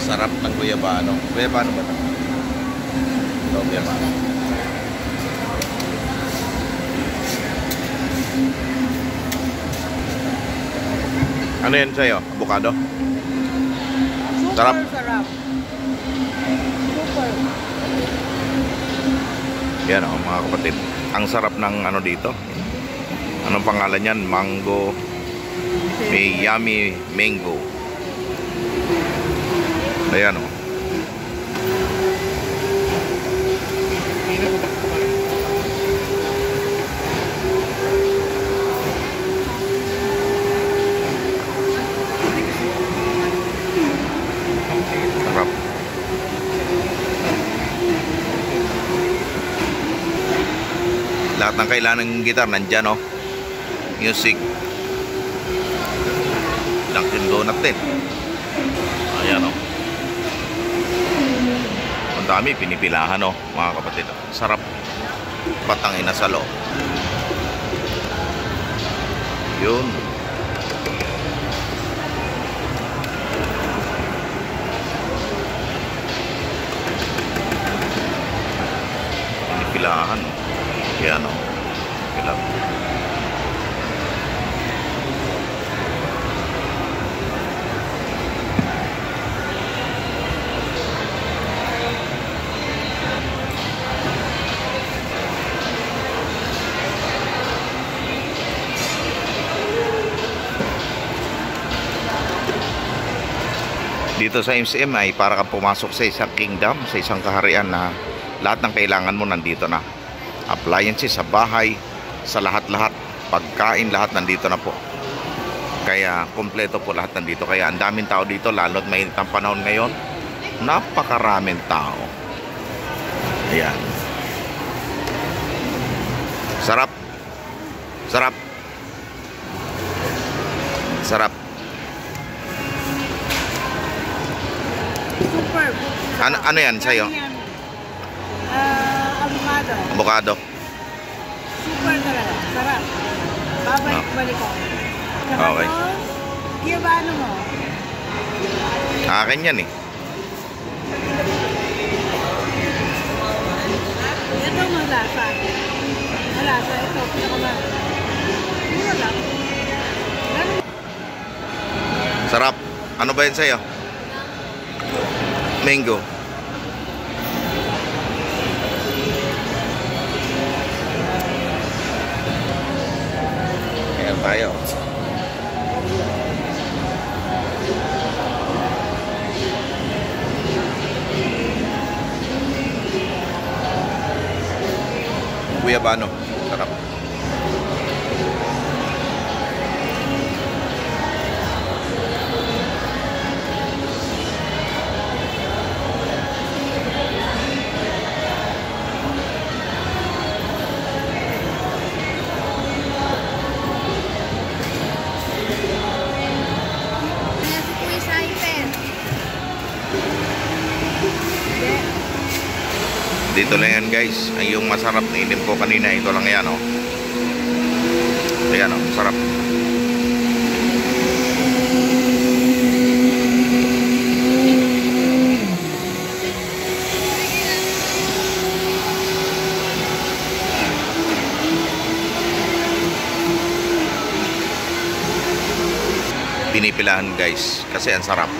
Sarap ng guyabano. Guyabano ba ito? Ito, guyabano. Ano yan sa'yo? Avocado? Super Sarap. sarap. Super. Yan o, mga kapatid. Ang sarap ng ano dito. Anong pangalan yan? Mango. May yummy mango. Ayan o. Sarap. Lahat ng kailangan ng gitar nandyan o. Music. Dunkin Donut din. Ayan o. Ang dami pinipilahan o, mga kapatid. Sarap. Patangin na sa loob. Yun. Pinipilahan o. Ayan o. Pilang. Dito sa MCM ay para kang pumasok sa isang kingdom, sa isang kaharian na lahat ng kailangan mo nandito na. Appliances sa bahay, sa lahat-lahat, pagkain, lahat nandito na po. Kaya kompleto po lahat nandito. Kaya ang daming tao dito, lalo't mainit ang panahon ngayon. Napakaraming tao. Ayan. Sarap. Sarap. Sarap. Super. Ano yan sa'yo? Avocado. Avocado. Super talaga. Sarap. Babalik-balik ako. Okay. Guyabano mo? Akin yan eh. Ito malasa. Malasa. Ito. Pinakamalasa. Wala. Sarap. Ano ba yan sa'yo? Mango. Ayan tayo. Guyabano. Sarap. Dito lang yan guys. Ay yung masarap na inim ko kanina. Ito lang yan oh. Ayan oh. Sarap. Pinipilahan guys. Kasi ang sarap.